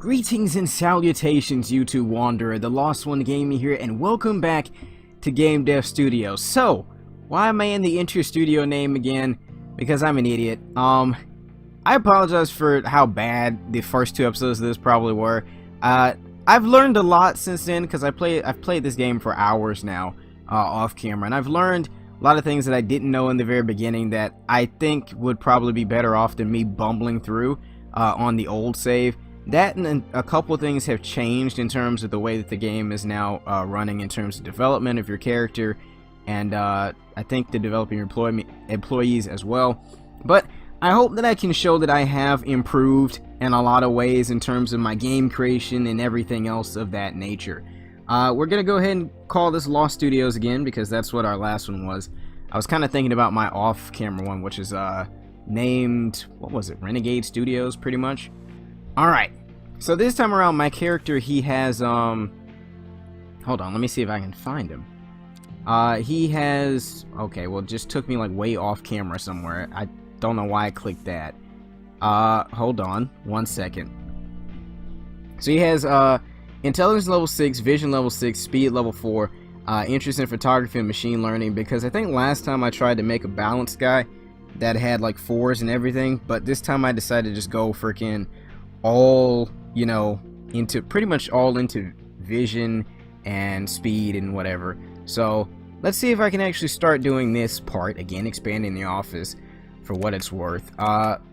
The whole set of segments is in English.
Greetings and salutations, YouTube Wanderer, the Lost One Gaming here, and welcome back to Game Dev Studios. So, why am I in the intro studio name again? Because I'm an idiot. I apologize for how bad the first two episodes of this probably were. I've learned a lot since then, because I've played this game for hours now, off camera, and I've learned a lot of things that I didn't know in the very beginning that I think would probably be better off than me bumbling through on the old save. That and a couple of things have changed in terms of the way that the game is now running in terms of development of your character, and I think the developing employees as well. But I hope that I can show that I have improved in a lot of ways in terms of my game creation and everything else of that nature. We're going to go ahead and call this Lost Studios again, because that's what our last one was. I was kind of thinking about my off-camera one, which is named, what was it, Renegade Studios, pretty much. Alright, so this time around my character, he has, hold on, let me see if I can find him. He has, okay, well, it just took me like way off camera somewhere. I don't know why I clicked that. Hold on, 1 second. So he has, intelligence level 6, vision level 6, speed level 4, interest in photography and machine learning, because I think last time I tried to make a balanced guy that had like 4s and everything, but this time I decided to just go freaking all, you know, into pretty much all into vision and speed and whatever. So let's see if I can actually start doing this part again, expanding the office for what it's worth.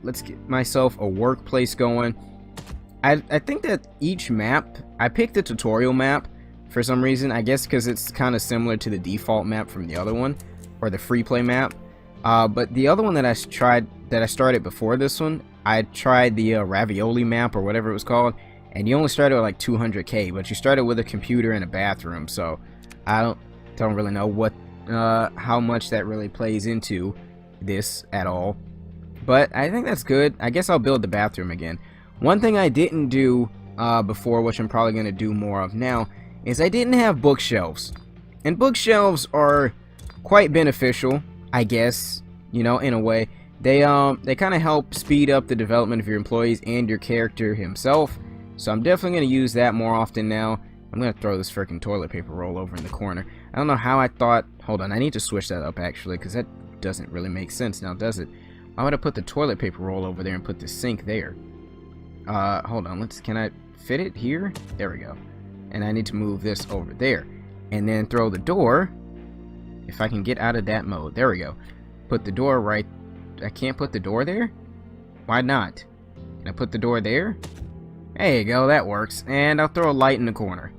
Let's get myself a workplace going. I think that each map, I picked the tutorial map for some reason, I guess because it's kind of similar to the default map from the other one, or the free play map. But the other one that I started before this one, I tried the ravioli map or whatever it was called, and you only started with like 200k, but you started with a computer and a bathroom, so I don't really know what how much that really plays into this at all. But I think that's good. I guess I'll build the bathroom again. One thing I didn't do before, which I'm probably going to do more of now, is I didn't have bookshelves. And bookshelves are quite beneficial, I guess, you know, in a way. They kind of help speed up the development of your employees and your character himself. So I'm definitely going to use that more often now. I'm going to throw this freaking toilet paper roll over in the corner. I don't know how I thought... Hold on, I need to switch that up actually, because that doesn't really make sense now, does it? Why would I put the toilet paper roll over there and put the sink there? Hold on, can I fit it here? There we go. And I need to move this over there. And then throw the door, if I can get out of that mode. There we go. Put the door right... I can't put the door there? Why not? Can I put the door there? There you go, that works. And I'll throw a light in the corner.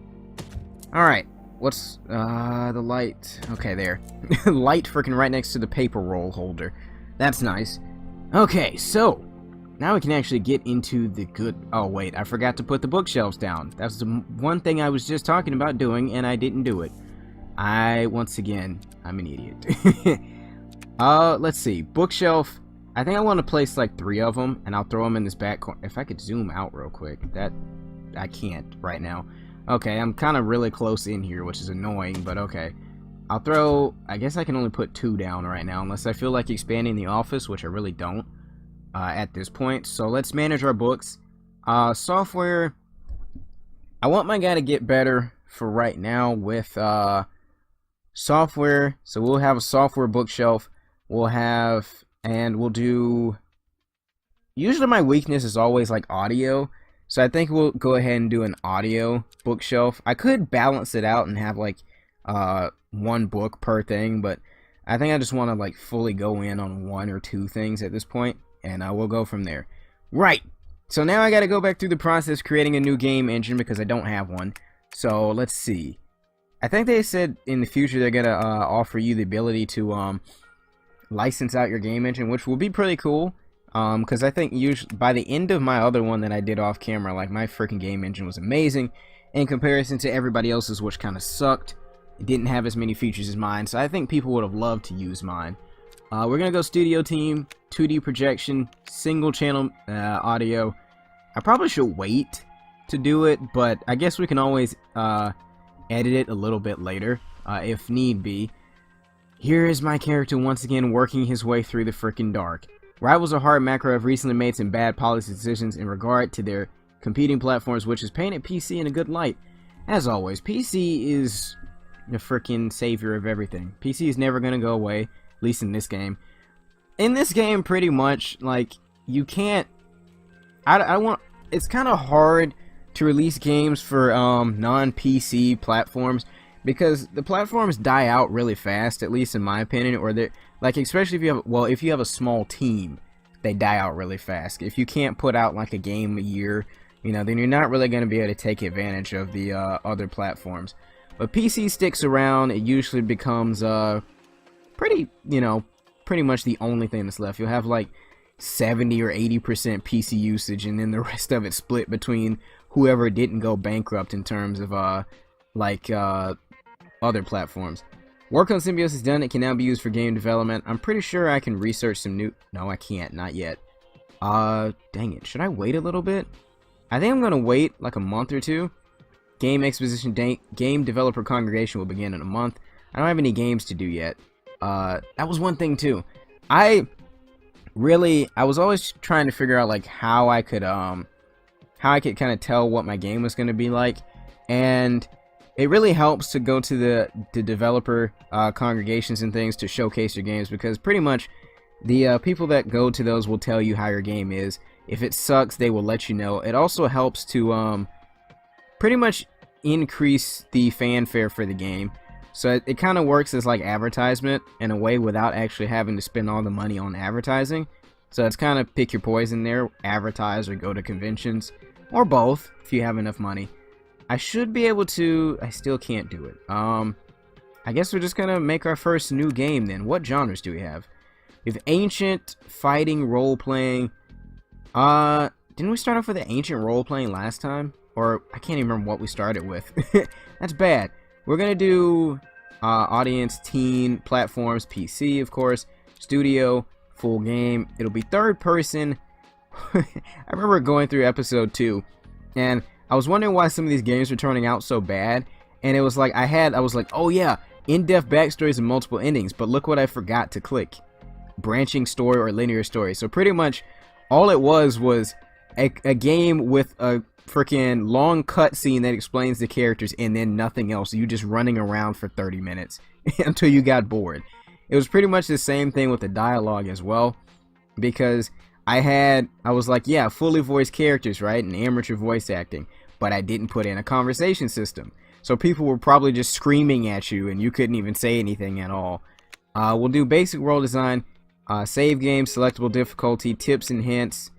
Alright, what's, the light? Okay, there. Light freaking right next to the paper roll holder. That's nice. Okay, so, now we can actually get into the good... Oh, wait, I forgot to put the bookshelves down. That's the one thing I was just talking about doing, and I didn't do it. Once again, I'm an idiot. Let's see. Bookshelf. I think I want to place like 3 of them, and I'll throw them in this back corner. If I could zoom out real quick. I can't right now. Okay, I'm kind of really close in here, which is annoying, but okay. I'll throw... I guess I can only put 2 down right now, unless I feel like expanding the office, which I really don't at this point. So let's manage our books. Software. I want my guy to get better for right now with software. So we'll have a software bookshelf. We'll have, and we'll do, usually my weakness is always like audio, so I think we'll go ahead and do an audio bookshelf. I could balance it out and have like 1 book per thing, but I think I just want to like fully go in on 1 or 2 things at this point, and we'll go from there. Right, so now I got to go back through the process creating a new game engine because I don't have one. So let's see. I think they said in the future they're gonna offer you the ability to license out your game engine, which will be pretty cool, because I think usually by the end of my other one that I did off camera, like my freaking game engine was amazing in comparison to everybody else's, which kind of sucked. It didn't have as many features as mine, so I think people would have loved to use mine. We're gonna go studio team, 2D projection, single channel audio. I probably should wait to do it, but I guess we can always edit it a little bit later if need be. Here is my character once again working his way through the freaking dark. Rivals are hard macro have recently made some bad policy decisions in regard to their competing platforms, which has painted PC in a good light. As always, PC is the freaking savior of everything. PC is never going to go away, at least in this game. In this game, pretty much, like, you can't... It's kind of hard to release games for non-PC platforms because the platforms die out really fast, at least in my opinion, or they're like, especially if you have a small team, they die out really fast. If you can't put out like a game a year, you know, then you're not really going to be able to take advantage of the other platforms. But PC sticks around. It usually becomes pretty much the only thing that's left. You'll have like 70 or 80% PC usage, and then the rest of it split between whoever didn't go bankrupt in terms of other platforms. Work on Symbiosis is done. It can now be used for game development. I'm pretty sure I can research some new... No, I can't. Not yet. Dang it. Should I wait a little bit? I think I'm going to wait like a month or two. Game exposition date. Game developer congregation will begin in a month. I don't have any games to do yet. That was one thing too. I was always trying to figure out like how I could kind of tell what my game was going to be like, and it really helps to go to the developer congregations and things to showcase your games, because pretty much the people that go to those will tell you how your game is. If it sucks, they will let you know. It also helps to pretty much increase the fanfare for the game. So it kind of works as like advertisement in a way without actually having to spend all the money on advertising. So it's kind of pick your poison there, advertise or go to conventions, or both if you have enough money. I should be able to, I still can't do it. I guess we're just gonna make our first new game then. What genres do we have? We have ancient, fighting, role-playing. Didn't we start off with the ancient role-playing last time? Or I can't even remember what we started with. That's bad. We're gonna do audience, teen, platforms, PC, of course, studio, full game. It'll be third person. I remember going through episode 2, and I was wondering why some of these games were turning out so bad. And it was like I was like, oh yeah, in-depth backstories and multiple endings. But look what I forgot to click: branching story or linear story. So pretty much all it was a game with a freaking long cutscene that explains the characters and then nothing else. You just running around for 30 minutes until you got bored. It was pretty much the same thing with the dialogue as well, because I was like, yeah, fully voiced characters, right, and amateur voice acting, but I didn't put in a conversation system. So people were probably just screaming at you and you couldn't even say anything at all. We'll do basic world design, save game, selectable difficulty, tips and hints,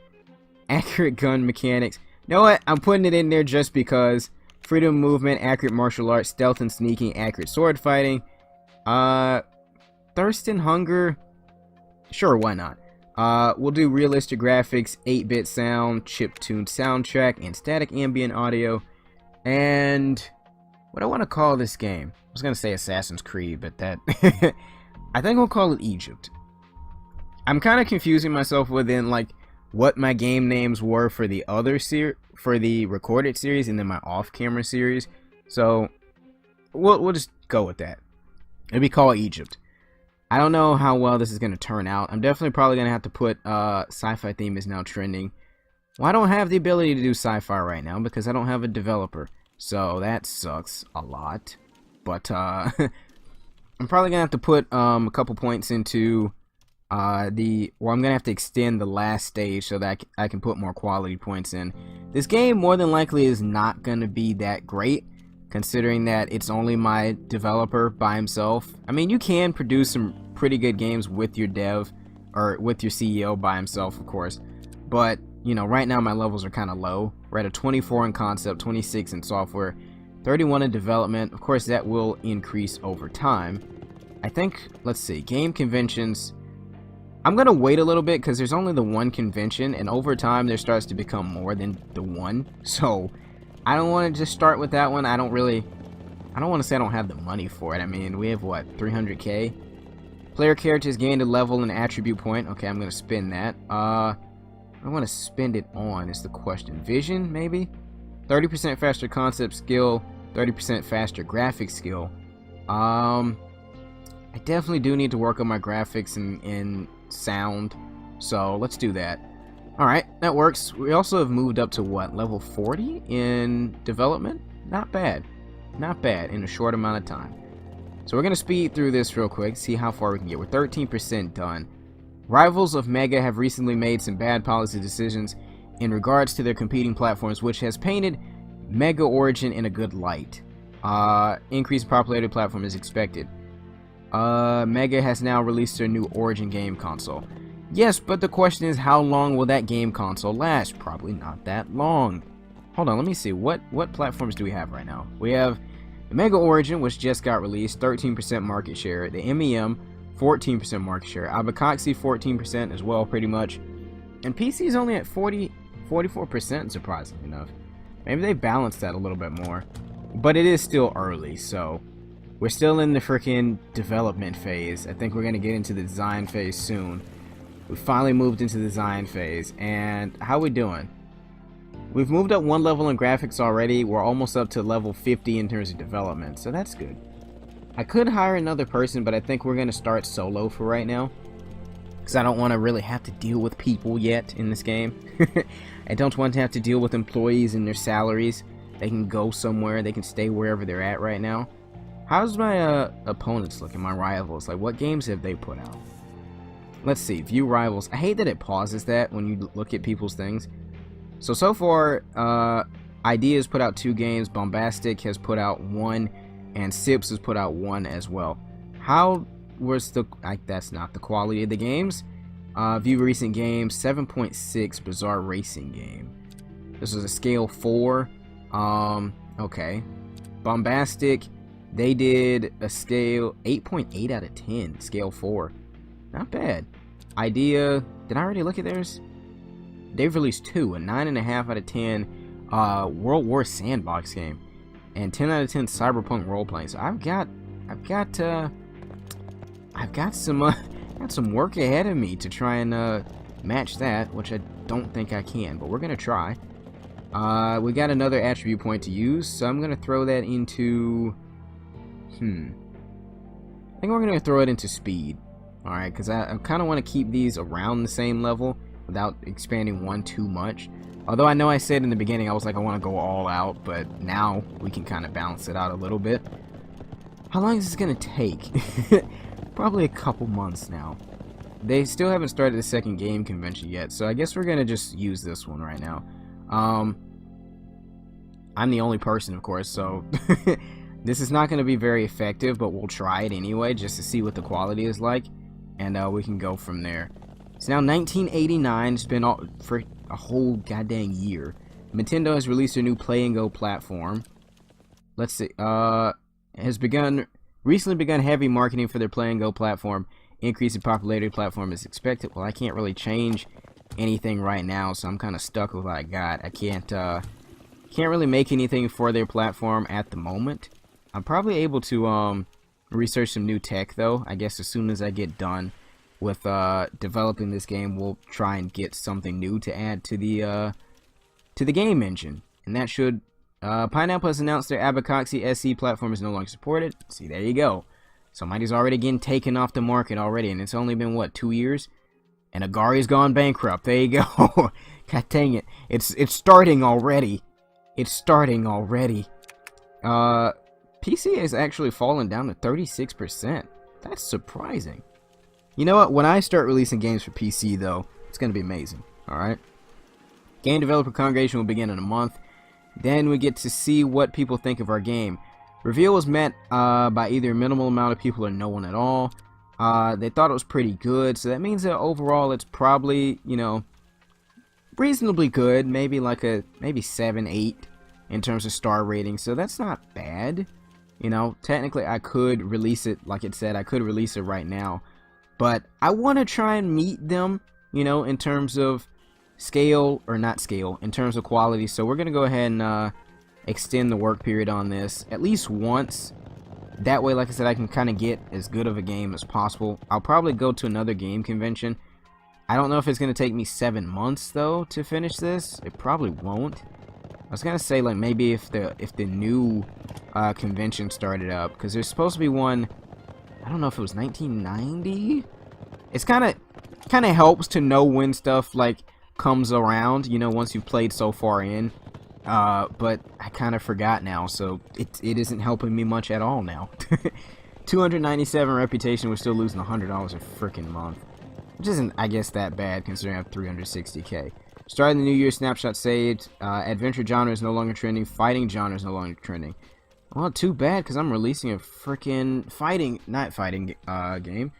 accurate gun mechanics. You know what? I'm putting it in there just because. Freedom of movement, accurate martial arts, stealth and sneaking, accurate sword fighting. Thirst and hunger. Sure, why not? We'll do realistic graphics, 8-bit sound, chip-tuned soundtrack, and static ambient audio. And what do I want to call this game? I was going to say Assassin's Creed, but that... I think we'll call it Egypt. I'm kind of confusing myself within, like, what my game names were for the other for the recorded series and then my off-camera series. So we'll just go with that. It'll be called Egypt. I don't know how well this is going to turn out. I'm definitely probably going to have to put sci-fi theme is now trending. Well, I don't have the ability to do sci-fi right now because I don't have a developer. So that sucks a lot. But I'm probably going to have to put a couple points into I'm gonna have to extend the last stage so that I can put more quality points in. This game more than likely is not gonna be that great, considering that it's only my developer by himself. I mean, you can produce some pretty good games with your dev or with your CEO by himself, of course, but you know, right now my levels are kind of low. We're at a 24 in concept, 26 in software, 31 in development. Of course, that will increase over time. I think, let's see, game conventions. I'm going to wait a little bit because there's only the one convention, and over time there starts to become more than the one. So I don't want to just start with that one. I don't want to say I don't have the money for it. I mean, we have what, 300k? Player characters gained a level and attribute point. Okay, I'm going to spend that. I want to spend it on is the question. Vision, maybe? 30% faster concept skill, 30% faster graphics skill. I definitely do need to work on my graphics and sound, so let's do that. Alright, that works. We also have moved up to what, level 40 in development? Not bad. Not bad in a short amount of time. So we're going to speed through this real quick, see how far we can get. We're 13% done. Rivals of Mega have recently made some bad policy decisions in regards to their competing platforms, which has painted Mega Origin in a good light. Increased popularity platform is expected. Mega has now released their new Origin game console. Yes, but the question is, how long will that game console last? Probably not that long. Hold on, let me see. What platforms do we have right now? We have the Mega Origin, which just got released, 13% market share. The MEM, 14% market share. Abacoxy, 14% as well, pretty much. And PC is only at 44%, surprisingly enough. Maybe they balanced that a little bit more. But it is still early, so we're still in the freaking development phase. I think we're going to get into the design phase soon. We finally moved into the design phase, and how we doing? We've moved up one level in graphics already. We're almost up to level 50 in terms of development, so that's good. I could hire another person, but I think we're going to start solo for right now, because I don't want to really have to deal with people yet in this game. I don't want to have to deal with employees and their salaries. They can go somewhere, they can stay wherever they're at right now. How's my opponents looking, my rivals? Like, what games have they put out? Let's see, view rivals. I hate that it pauses that when you look at people's things. So far, Ideas put out 2 games, Bombastic has put out 1, and Sips has put out 1 as well. How was the... that's not the quality of the games. View recent games, 7.6 Bizarre Racing game. This was a scale 4. Okay. Bombastic, they did a scale 8.8 out of 10, scale 4. Not bad. Idea, did I already look at theirs? They've released 2, a 9.5 out of 10 World War Sandbox game, and 10 out of 10 Cyberpunk role playing. So I've got some work ahead of me to try and match that, which I don't think I can, but we're gonna try. We got another attribute point to use, so I'm gonna throw that into I think we're gonna throw it into speed. Alright, because I kind of want to keep these around the same level without expanding one too much. Although I know I said in the beginning I was like, I want to go all out, but now we can kind of balance it out a little bit. How long is this going to take? Probably a couple months now. They still haven't started the second game convention yet, so I guess we're going to just use this one right now. I'm the only person, of course, so this is not going to be very effective, but we'll try it anyway just to see what the quality is like. And we can go from there. It's now 1989. It's been for a whole goddamn year. Nintendo has released a new Play and Go platform. Let's see. Has recently begun heavy marketing for their Play and Go platform. Increase in popularity platform is expected. Well, I can't really change anything right now, so I'm kind of stuck with what I got. I can't really make anything for their platform at the moment. I'm probably able to research some new tech, though. I guess as soon as I get done with developing this game, we'll try and get something new to add to the game engine, and that should. Pineapple has announced their Abacoxy SE platform is no longer supported. See, there you go. Somebody's already getting taken off the market already, and it's only been what, 2 years? And Agari's gone bankrupt. There you go. God dang it! It's starting already. It's starting already. PC has actually fallen down to 36%. That's surprising. You know what? When I start releasing games for PC, though, it's going to be amazing. Alright? Game Developer Congregation will begin in a month. Then we get to see what people think of our game. Reveal was met by either a minimal amount of people or no one at all. They thought it was pretty good, so that means that overall it's probably, you know, reasonably good. Maybe like maybe 7, 8 in terms of star rating, so that's not bad. You know, technically I could release it, like it said, I could release it right now. But I want to try and meet them, you know, in terms of scale, or not scale, in terms of quality. So we're going to go ahead and extend the work period on this at least once. That way, like I said, I can kind of get as good of a game as possible. I'll probably go to another game convention. I don't know if it's going to take me 7 months, though, to finish this. It probably won't. I was going to say, like, maybe if the new convention started up, because there's supposed to be one, I don't know if it was 1990? It's kind of helps to know when stuff, like, comes around, you know, once you've played so far in. But I kind of forgot now, so it isn't helping me much at all now. 297 reputation, we're still losing $100 a freaking month. Which isn't, I guess, that bad considering I have 360k. Starting the new year, snapshot saved. Adventure genre is no longer trending. Fighting genre is no longer trending. Well, too bad, because I'm releasing a freaking fighting, not fighting game.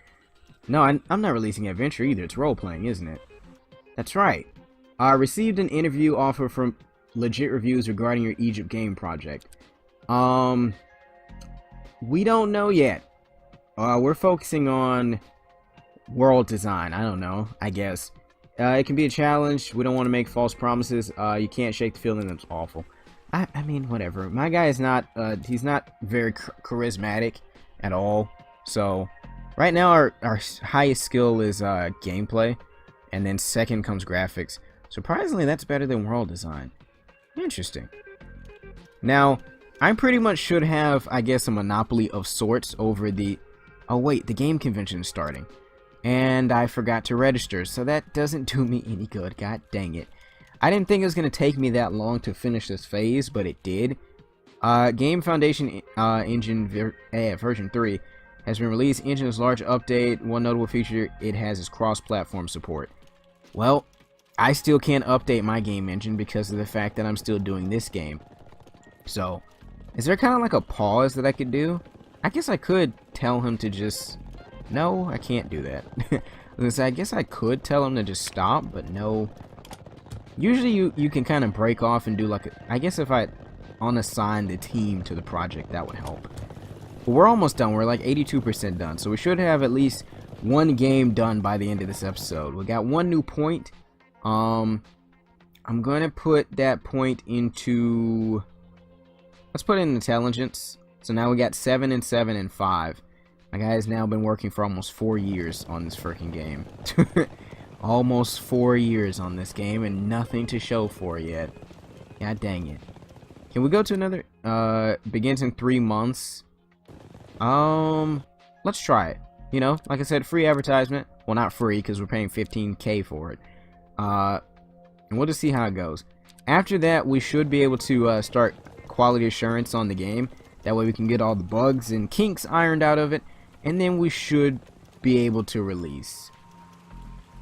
No, I'm not releasing adventure either. It's role-playing, isn't it? That's right. Received an interview offer from Legit Reviews regarding your Egypt game project. We don't know yet. We're focusing on world design. I don't know, I guess. It can be a challenge. We don't want to make false promises. You can't shake the feeling that it's awful. I mean, whatever. My guy is not, he's not very charismatic at all. So, right now our highest skill is gameplay. And then second comes graphics. Surprisingly, that's better than world design. Interesting. Now, I pretty much should have, I guess, a monopoly of sorts over the... Oh, wait, the game convention is starting. And I forgot to register, so that doesn't do me any good. God dang it. I didn't think it was going to take me that long to finish this phase, but it did. Game Foundation Engine version 3 has been released. Engine's large update. One notable feature it has is cross-platform support. Well, I still can't update my game engine because of the fact that I'm still doing this game. So, is there kind of like a pause that I could do? I guess I could tell him to just... No, I can't do that. I guess I could tell him to just stop, but no. Usually you can kind of break off and do like a... I guess if I unassign the team to the project, that would help. But we're almost done. We're like 82% done. So we should have at least one game done by the end of this episode. We got one new point. I'm going to put that point into... Let's put it in intelligence. So now we got 7 and 7 and 5. My guy has now been working for almost 4 years on this freaking game. Almost 4 years on this game and nothing to show for it yet. God dang it. Can we go to another? Begins in 3 months. Let's try it. You know, like I said, free advertisement. Well, not free because we're paying 15k for it. And we'll just see how it goes. After that, we should be able to start quality assurance on the game. That way we can get all the bugs and kinks ironed out of it. And then we should be able to release.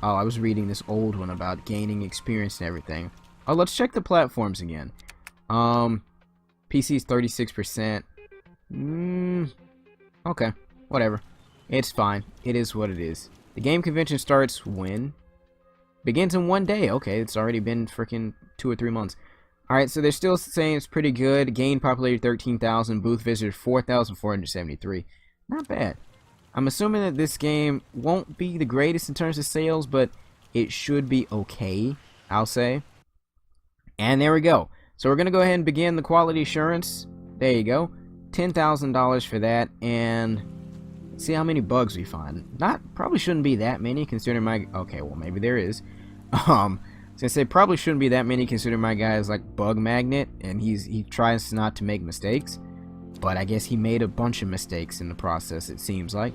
Oh, I was reading this old one about gaining experience and everything. Oh, let's check the platforms again. PC's 36%. Okay, whatever. It's fine. It is what it is. The game convention starts when? Begins in 1 day. Okay, it's already been freaking 2 or 3 months. Alright, so they're still saying it's pretty good. Gain popularity 13,000. Booth visitors 4,473. Not bad. I'm assuming that this game won't be the greatest in terms of sales, but it should be okay, I'll say. And there we go. So we're going to go ahead and begin the quality assurance. There you go. $10,000 for that, and see how many bugs we find. Probably shouldn't be that many considering my... Okay, well, maybe there is. I was gonna say probably shouldn't be that many considering my guy is like bug magnet and he tries not to make mistakes, but I guess he made a bunch of mistakes in the process, it seems like.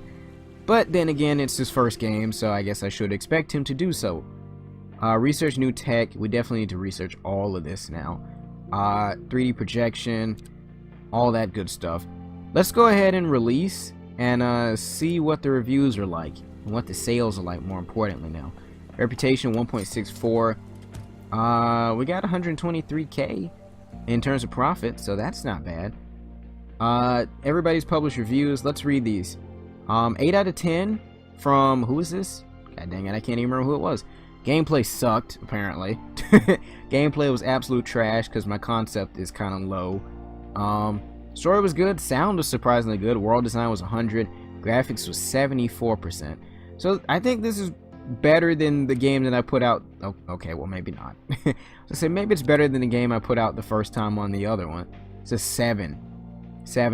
But then again, it's his first game, so I guess I should expect him to do so. Research new tech. We definitely need to research all of this now. 3D projection, all that good stuff. Let's go ahead and release and see what the reviews are like and what the sales are like, more importantly now. Reputation 1.64. We got 123k in terms of profit, so that's not bad. Everybody's published reviews. Let's read these. 8 out of 10 from... Who is this? God dang it, I can't even remember who it was. Gameplay sucked, apparently. Gameplay was absolute trash because my concept is kind of low. Story was good. Sound was surprisingly good. World design was 100. Graphics was 74%. So I think this is better than the game that I put out. Oh, okay, well, maybe not. So say maybe it's better than the game I put out the first time on the other one. It's a 7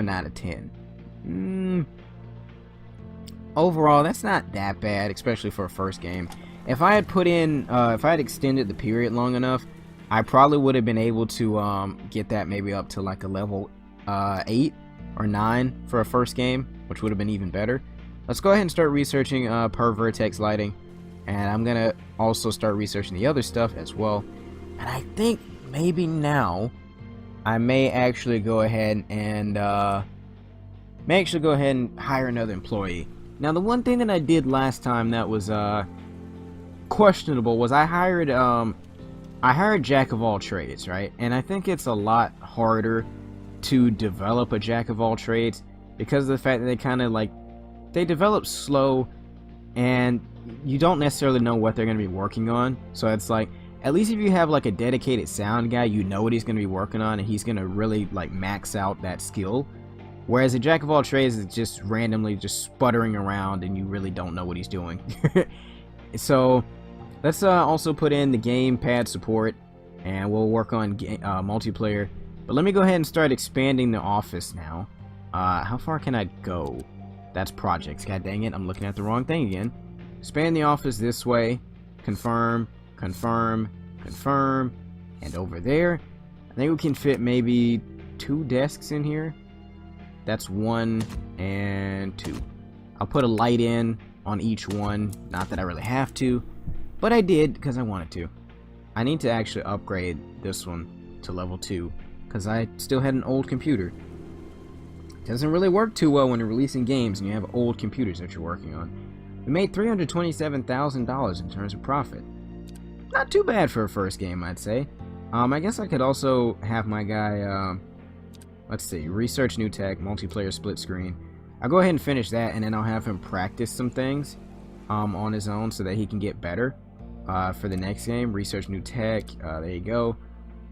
out of 10. Overall, that's not that bad, especially for a first game. If I had put in if I had extended the period long enough, I probably would have been able to get that maybe up to like a level 8 or 9 for a first game, which would have been even better. Let's go ahead and start researching per vertex lighting. And I'm gonna also start researching the other stuff as well. And I think maybe now I may actually go ahead and hire another employee. Now, the one thing that I did last time that was questionable was I hired jack of all trades, right? And I think it's a lot harder to develop a jack of all trades because of the fact that they kind of like they develop slow and you don't necessarily know what they're going to be working on. So it's like, at least if you have like a dedicated sound guy, you know what he's going to be working on and he's going to really like max out that skill. Whereas a jack of all trades is just randomly just sputtering around and you really don't know what he's doing. So let's also put in the gamepad support and we'll work on multiplayer. But let me go ahead and start expanding the office now. How far can I go? That's projects. God dang it, I'm looking at the wrong thing again. Expand the office this way. Confirm, confirm, confirm. And over there, I think we can fit maybe 2 desks in here. That's 1 and 2. I'll put a light in on each one. Not that I really have to, but I did because I wanted to. I need to actually upgrade this one to level 2 because I still had an old computer. It doesn't really work too well when you're releasing games and you have old computers that you're working on. We made $327,000 in terms of profit. Not too bad for a first game, I'd say. I guess I could also have my guy, let's see, research new tech, multiplayer split screen. I'll go ahead and finish that, and then I'll have him practice some things on his own so that he can get better for the next game. Research new tech, there you go.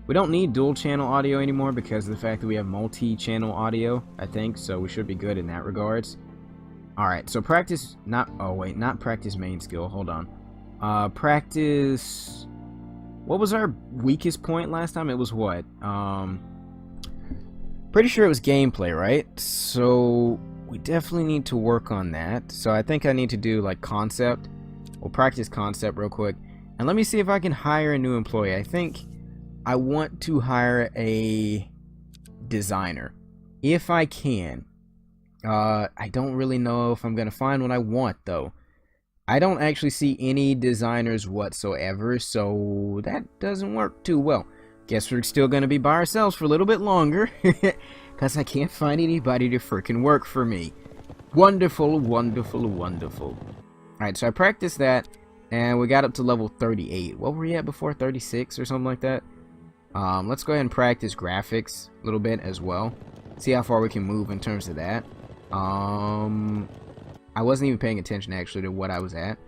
We don't need dual channel audio anymore because of the fact that we have multi-channel audio, I think, so we should be good in that regards. Alright, so practice, not practice main skill, hold on. Practice, what was our weakest point last time? It was what? Pretty sure it was gameplay, right? So we definitely need to work on that. So I think I need to do like concept. We'll practice concept real quick. And let me see if I can hire a new employee. I think I want to hire a designer. If I can. I don't really know if I'm going to find what I want, though. I don't actually see any designers whatsoever, so that doesn't work too well. Guess we're still going to be by ourselves for a little bit longer, because I can't find anybody to freaking work for me. Wonderful, wonderful, wonderful. Alright, so I practiced that, and we got up to level 38. What were we at before? 36 or something like that? Let's go ahead and practice graphics a little bit as well. See how far we can move in terms of that. I wasn't even paying attention actually to what I was at.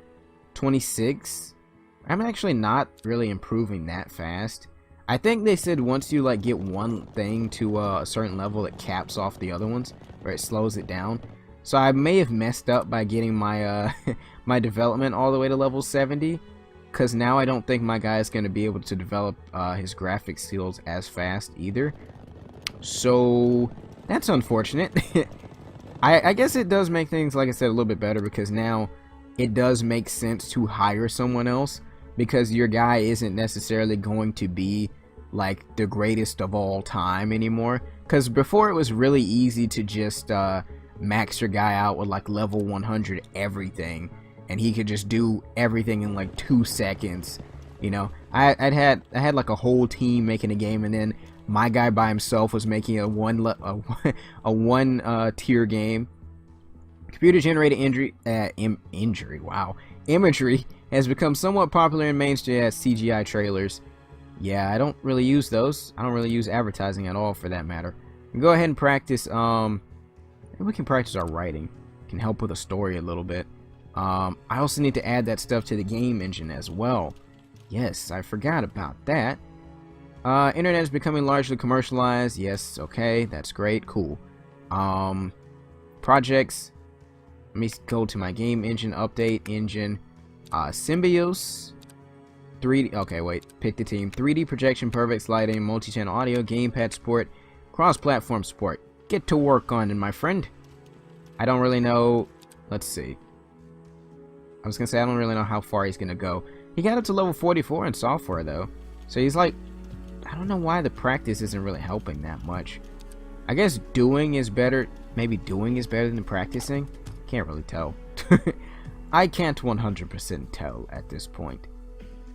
26. I'm actually not really improving that fast. I think they said once you like get one thing to a certain level, it caps off the other ones, or it slows it down. So I may have messed up by getting my my development all the way to level 70, because now I don't think my guy is going to be able to develop his graphics skills as fast either. So that's unfortunate. I guess it does make things, like I said, a little bit better, because now it does make sense to hire someone else, because your guy isn't necessarily going to be like the greatest of all time anymore. Because before it was really easy to just max your guy out with like level 100 everything, and he could just do everything in like 2 seconds. You know, I had like a whole team making a game, and then my guy by himself was making a one tier game. Computer generated imagery has become somewhat popular in mainstream as CGI trailers. Yeah, I don't really use those. I don't really use advertising at all, for that matter. We go ahead and practice. Maybe we can practice our writing. Can help with a story a little bit. I also need to add that stuff to the game engine as well. Yes, I forgot about that. Internet is becoming largely commercialized. Yes, okay, that's great, cool. Projects. Let me go to my game engine, update engine. Symbios. 3D, okay, wait, pick the team. 3D projection, perfect lighting, multi-channel audio, gamepad support, cross-platform support. Get to work on it, my friend. I don't really know. Let's see. I was gonna say I don't really know how far he's gonna go. He got up to level 44 in software though, so he's like, I don't know why the practice isn't really helping that much. I guess doing is better. Maybe doing is better than practicing. Can't really tell. I can't 100% tell at this point.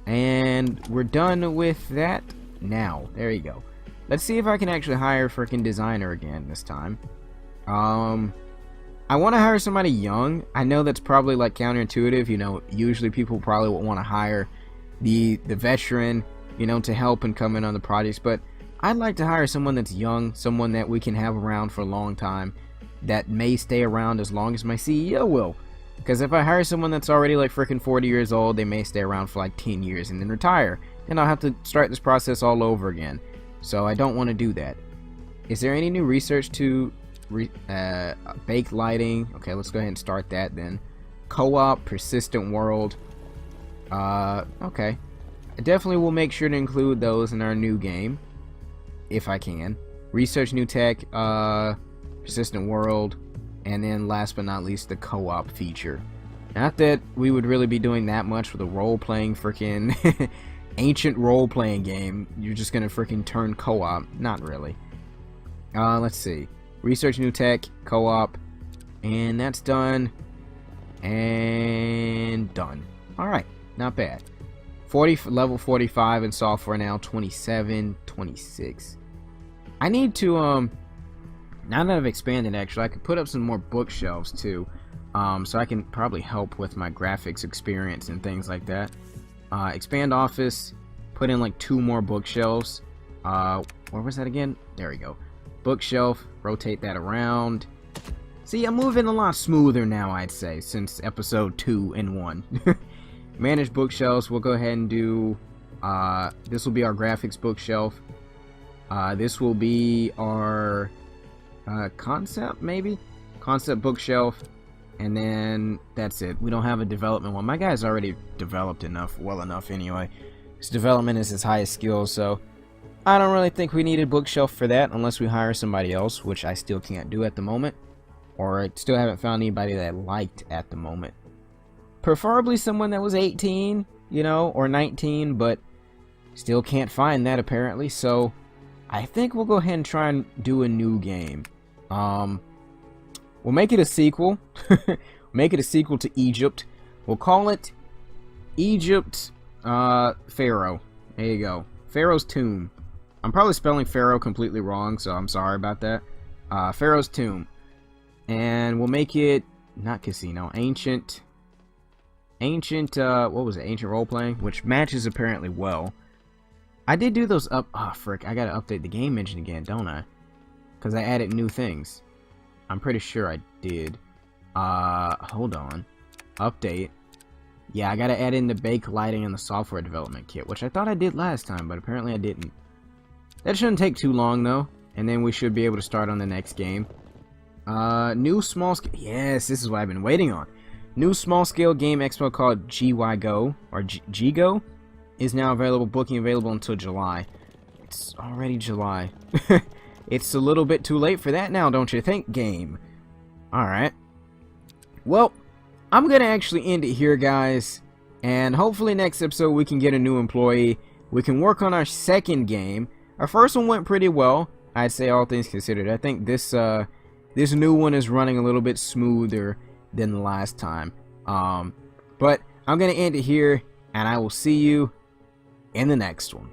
And we're done with that now. There you go. Let's see if I can actually hire a freaking designer again this time. I want to hire somebody young. I know that's probably like counterintuitive. You know, usually people probably would want to hire the veteran, you know, to help and come in on the projects. But I'd like to hire someone that's young, someone that we can have around for a long time, that may stay around as long as my CEO will. Because if I hire someone that's already like freaking 40 years old, they may stay around for like 10 years and then retire. And I'll have to start this process all over again. So I don't want to do that. Is there any new research to baked lighting? Okay, let's go ahead and start that then. Co-op, persistent world. Okay. I definitely will make sure to include those in our new game, if I can. Research new tech, persistent world, and then last but not least, the co-op feature. Not that we would really be doing that much with a role-playing freaking ancient role-playing game. You're just gonna freaking turn co-op. Not really. Let's see. Research new tech, co-op, and that's done. And done. Alright, not bad. Level 45 in software now, 27, 26. I need to, now that I've expanded actually, I could put up some more bookshelves too. So I can probably help with my graphics experience and things like that. Expand office, put in like 2 more bookshelves. Where was that again? There we go. Bookshelf, rotate that around. See, I'm moving a lot smoother now, I'd say, since episode 2 and 1. Manage bookshelves, we'll go ahead and do, this will be our graphics bookshelf. This will be our concept, maybe? Concept bookshelf. And then that's it. We don't have a development one. My guy's already developed enough, well enough anyway. His development is his highest skill, so I don't really think we need a bookshelf for that unless we hire somebody else, which I still can't do at the moment. Or I still haven't found anybody that I liked at the moment. Preferably someone that was 18, you know, or 19, but still can't find that apparently. So I think we'll go ahead and try and do a new game. We'll make it a sequel. Make it a sequel to Egypt. We'll call it Egypt Pharaoh. There you go. Pharaoh's Tomb. I'm probably spelling Pharaoh completely wrong, so I'm sorry about that. Pharaoh's Tomb. And we'll make it not casino, ancient, what was it? Ancient role-playing, which matches apparently well. I did do those up. Oh, frick. I gotta update the game engine again, don't I? Because I added new things. I'm pretty sure I did. Hold on. Update. Yeah, I gotta add in the bake lighting and the software development kit, which I thought I did last time, but apparently I didn't. That shouldn't take too long, though. And then we should be able to start on the next game. New small scale. Yes, this is what I've been waiting on. New small scale game expo called GYGO, or GGO, is now available. Booking available until July. It's already July. It's a little bit too late for that now, don't you think, game? Alright. Well, I'm gonna actually end it here, guys. And hopefully next episode we can get a new employee. We can work on our second game. Our first one went pretty well, I'd say, all things considered. I think this new one is running a little bit smoother than the last time. But I'm gonna end it here, and I will see you in the next one.